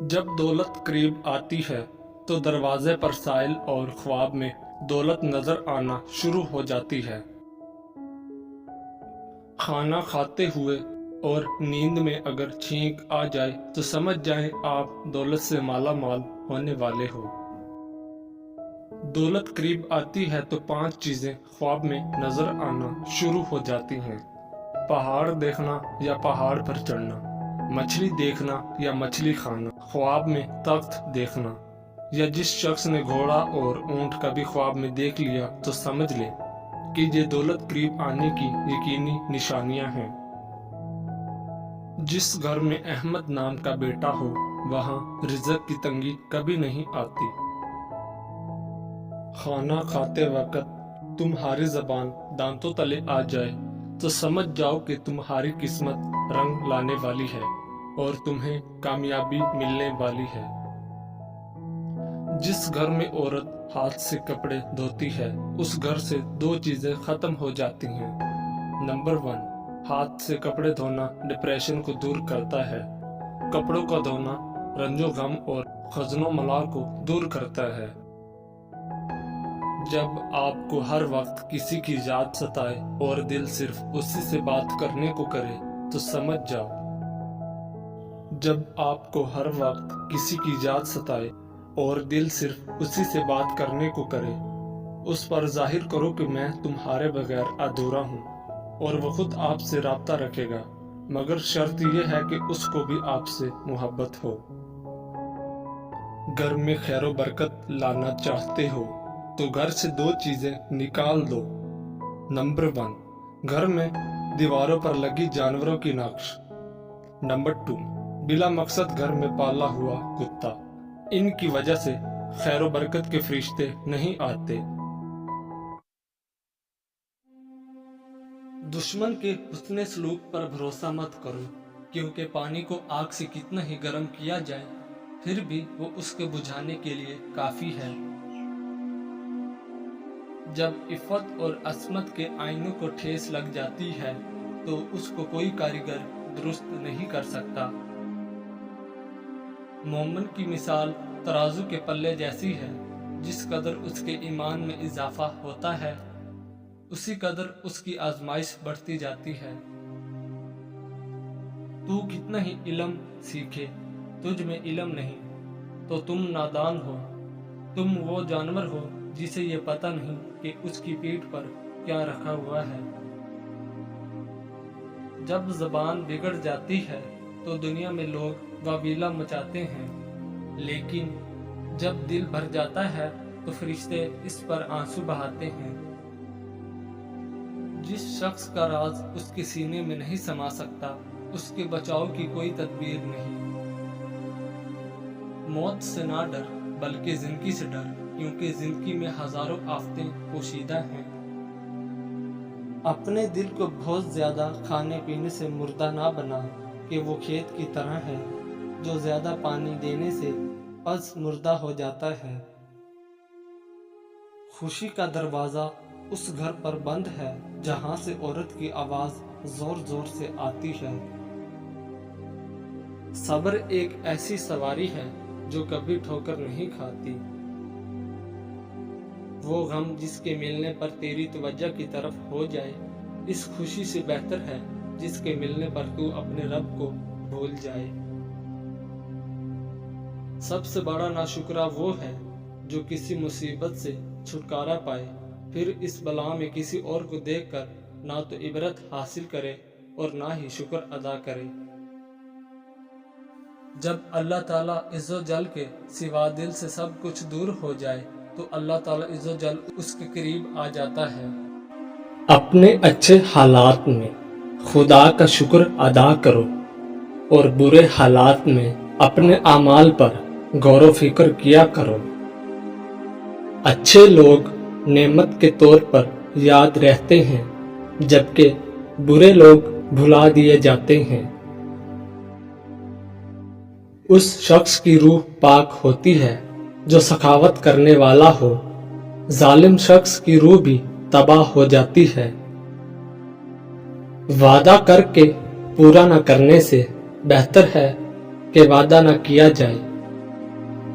جب دولت قریب آتی ہے تو دروازے پر سائل اور خواب میں دولت نظر آنا شروع ہو جاتی ہے۔ کھانا کھاتے ہوئے اور نیند میں اگر چھینک آ جائے تو سمجھ جائیں آپ دولت سے مالا مال ہونے والے ہو۔ دولت قریب آتی ہے تو 5 چیزیں خواب میں نظر آنا شروع ہو جاتی ہیں۔ پہاڑ دیکھنا یا پہاڑ پر چڑھنا، مچھلی دیکھنا یا مچھلی کھانا، خواب میں تخت دیکھنا، یا جس شخص نے گھوڑا اور اونٹ کبھی خواب میں دیکھ لیا تو سمجھ لے کہ یہ دولت قریب آنے کی یقینی نشانیاں ہیں۔ جس گھر میں احمد نام کا بیٹا ہو وہاں رزق کی تنگی کبھی نہیں آتی۔ کھانا کھاتے وقت تمہاری زبان دانتوں تلے آ جائے تو سمجھ جاؤ کہ تمہاری قسمت رنگ لانے والی ہے اور تمہیں کامیابی ملنے والی ہے۔ جس گھر میں عورت ہاتھ سے کپڑے دھوتی ہے اس گھر سے 2 چیزیں ختم ہو جاتی ہیں۔ نمبر 1، ہاتھ سے کپڑے دھونا ڈپریشن کو دور کرتا ہے۔ کپڑوں کا دھونا رنج و غم اور حزن و ملال کو دور کرتا ہے۔ جب آپ کو ہر وقت کسی کی یاد ستائے اور دل صرف اسی سے بات کرنے کو کرے تو سمجھ جاؤ۔ جب آپ کو ہر وقت کسی کی یاد ستائے اور دل صرف اسی سے بات کرنے کو کرے، اس پر ظاہر کرو کہ میں تمہارے بغیر ادھورا ہوں اور وہ خود آپ سے رابطہ رکھے گا، مگر شرط یہ ہے کہ اس کو بھی آپ سے محبت ہو۔ گھر میں خیر و برکت لانا چاہتے ہو تو گھر سے 2 چیزیں نکال دو۔ نمبر 1، گھر میں دیواروں پر لگی جانوروں کی نقش۔ نمبر 2، بلا مقصد گھر میں پالا ہوا کتا۔ ان کی وجہ سے خیر و برکت کے فرشتے نہیں آتے۔ دشمن کے حسن سلوک پر بھروسہ مت کرو، کیونکہ پانی کو آگ سے کتنا ہی گرم کیا جائے پھر بھی وہ اس کے بجھانے کے لیے کافی ہے۔ جب عفت اور عصمت کے آئینوں کو ٹھیس لگ جاتی ہے تو اس کو کوئی کاریگر درست نہیں کر سکتا۔ مومن کی مثال ترازو کے پلے جیسی ہے، جس قدر اس کے ایمان میں اضافہ ہوتا ہے اسی قدر اس کی آزمائش بڑھتی جاتی ہے۔ تو کتنا ہی علم سیکھے، تجھ میں علم نہیں تو تم نادان ہو۔ تم وہ جانور ہو جسے یہ پتہ نہیں کہ اس کی پیٹھ پر کیا رکھا ہوا ہے۔ جب زبان بگڑ جاتی ہے تو دنیا میں لوگ واویلا مچاتے ہیں، لیکن جب دل بھر جاتا ہے تو فرشتے اس پر آنسو بہاتے ہیں۔ جس شخص کا راز اس کے سینے میں نہیں سما سکتا اس کے بچاؤ کی کوئی تدبیر نہیں۔ موت سے نہ ڈر بلکہ زندگی سے ڈر، کیونکہ زندگی میں ہزاروں آفتیں پوشیدہ ہیں۔ اپنے دل کو بہت زیادہ کھانے پینے سے مردہ نہ بنا کہ وہ کھیت کی طرح ہے جو زیادہ پانی دینے سے پس مردہ ہو جاتا ہے۔ خوشی کا دروازہ اس گھر پر بند ہے جہاں سے عورت کی آواز زور زور سے آتی ہے۔ صبر ایک ایسی سواری ہے جو کبھی ٹھوکر نہیں کھاتی۔ وہ غم جس کے ملنے پر تیری توجہ کی طرف ہو جائے اس خوشی سے بہتر ہے جس کے ملنے پر تو اپنے رب کو بھول جائے۔ سب سے بڑا ناشکرا وہ ہے جو کسی مصیبت سے چھٹکارا پائے پھر اس بلا میں کسی اور کو دیکھ کر نہ تو عبرت حاصل کرے اور نہ ہی شکر ادا کرے۔ جب اللہ تعالیٰ عز و جل کے سوا دل سے سب کچھ دور ہو جائے تو اللہ تعالیٰ عز و جل اس کے قریب آ جاتا ہے۔ اپنے اچھے حالات میں خدا کا شکر ادا کرو اور برے حالات میں اپنے اعمال پر غور و فکر کیا کرو۔ اچھے لوگ نعمت کے طور پر یاد رہتے ہیں جبکہ برے لوگ بھلا دیے جاتے ہیں۔ اس شخص کی روح پاک ہوتی ہے جو سخاوت کرنے والا ہو، ظالم شخص کی روح بھی تباہ ہو جاتی ہے۔ وعدہ کر کے پورا نہ کرنے سے بہتر ہے کہ وعدہ نہ کیا جائے۔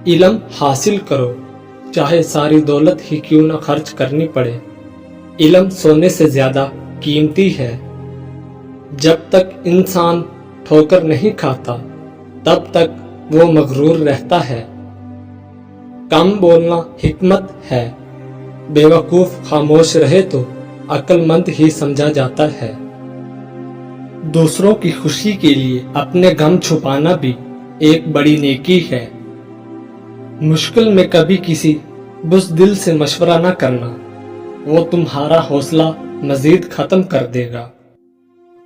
علم حاصل کرو، چاہے ساری دولت ہی کیوں نہ خرچ کرنی پڑے۔ علم سونے سے زیادہ قیمتی ہے۔ جب تک انسان ٹھوکر نہیں کھاتا تب تک وہ مغرور رہتا ہے۔ کم بولنا حکمت ہے، بے وقوف خاموش رہے تو عقل مند ہی سمجھا جاتا ہے۔ دوسروں کی خوشی کے لیے اپنے غم چھپانا بھی ایک بڑی نیکی ہے۔ مشکل میں کبھی کسی بزدل سے مشورہ نہ کرنا، وہ تمہارا حوصلہ مزید ختم کر دے گا۔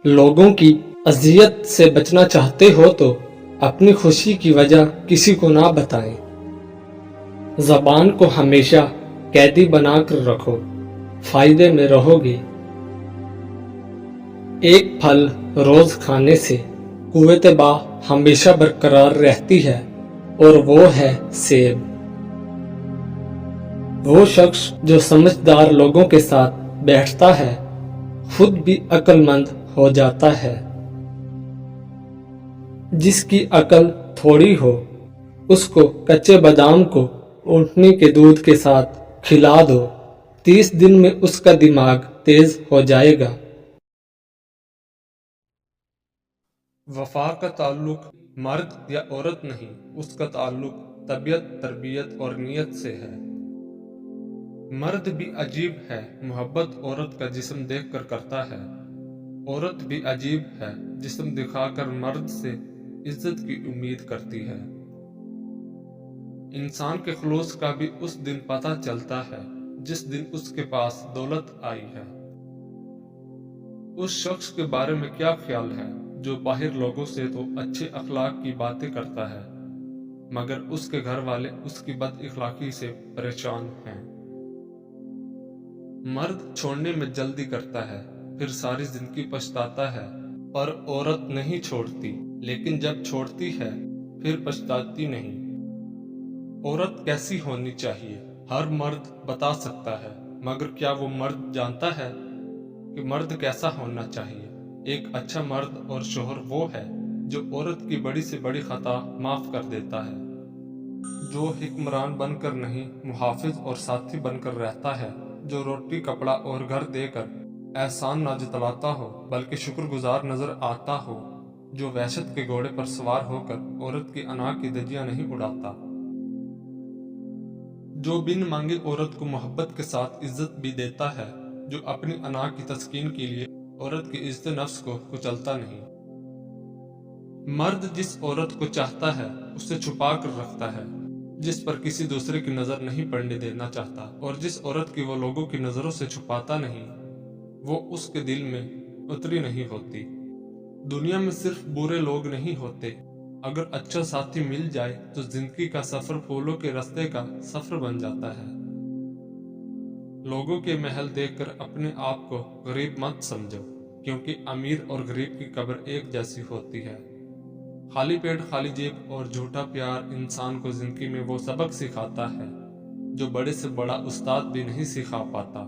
لوگوں کی اذیت سے بچنا چاہتے ہو تو اپنی خوشی کی وجہ کسی کو نہ بتائیں۔ زبان کو ہمیشہ قیدی بنا کر رکھو، فائدے میں رہو گے۔ ایک پھل روز کھانے سے قوت باہ ہمیشہ برقرار رہتی ہے، اور وہ ہے سیب۔ وہ شخص جو سمجھدار لوگوں کے ساتھ بیٹھتا ہے خود بھی عقل مند ہو جاتا ہے۔ جس کی عقل تھوڑی ہو اس کو کچے بادام کو اونٹنی کے دودھ کے ساتھ کھلا دو، 30 دن میں اس کا دماغ تیز ہو جائے گا۔ وفا کا تعلق مرد یا عورت نہیں، اس کا تعلق طبیعت، تربیت اور نیت سے ہے۔ مرد بھی عجیب ہے، محبت عورت کا جسم دیکھ کر کرتا ہے۔ عورت بھی عجیب ہے، جسم دکھا کر مرد سے عزت کی امید کرتی ہے۔ انسان کے خلوص کا بھی اس دن پتہ چلتا ہے جس دن اس کے پاس دولت آئی ہے۔ اس شخص کے بارے میں کیا خیال ہے جو باہر لوگوں سے تو اچھے اخلاق کی باتیں کرتا ہے مگر اس کے گھر والے اس کی بد اخلاقی سے پریشان ہیں۔ مرد چھوڑنے میں جلدی کرتا ہے، پھر ساری زندگی پچھتاتا ہے، پر عورت نہیں چھوڑتی، لیکن جب چھوڑتی ہے پھر پچھتاتی نہیں۔ عورت کیسی ہونی چاہیے ہر مرد بتا سکتا ہے، مگر کیا وہ مرد جانتا ہے کہ مرد کیسا ہونا چاہیے؟ ایک اچھا مرد اور شوہر وہ ہے جو عورت کی بڑی سے بڑی خطا معاف کر دیتا ہے، جو حکمران بن کر نہیں محافظ اور ساتھی بن کر رہتا ہے، جو روٹی کپڑا اور گھر دے کر احسان نہ جتلاتا ہو بلکہ شکر گزار نظر آتا ہو، جو وحشت کے گھوڑے پر سوار ہو کر عورت کی انا کی دھجیاں نہیں اڑاتا، جو بن مانگے عورت کو محبت کے ساتھ عزت بھی دیتا ہے، جو اپنی انا کی تسکین کے لیے عورت کی عزت نفس کو کچلتا نہیں۔ مرد جس عورت کو چاہتا ہے اسے چھپا کر رکھتا ہے، جس پر کسی دوسرے کی نظر نہیں پڑنے دینا چاہتا، اور جس عورت کی وہ لوگوں کی نظروں سے چھپاتا نہیں، وہ اس کے دل میں اتری نہیں ہوتی۔ دنیا میں صرف برے لوگ نہیں ہوتے، اگر اچھا ساتھی مل جائے تو زندگی کا سفر پھولوں کے رستے کا سفر بن جاتا ہے۔ لوگوں کے محل دیکھ کر اپنے آپ کو غریب مت سمجھو، کیونکہ امیر اور غریب کی قبر ایک جیسی ہوتی ہے۔ خالی پیٹ، خالی جیب اور جھوٹا پیار انسان کو زندگی میں وہ سبق سکھاتا ہے جو بڑے سے بڑا استاد بھی نہیں سکھا پاتا۔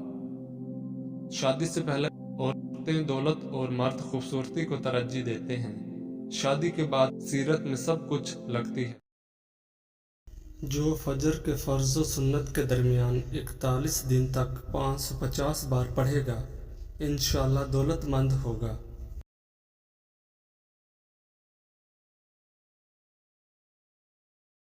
شادی سے پہلے عورتیں دولت اور مرد خوبصورتی کو ترجیح دیتے ہیں، شادی کے بعد سیرت میں سب کچھ لگتی ہے۔ جو فجر کے فرض و سنت کے درمیان 41 دن تک 550 بار پڑھے گا انشاءاللہ دولت مند ہوگا۔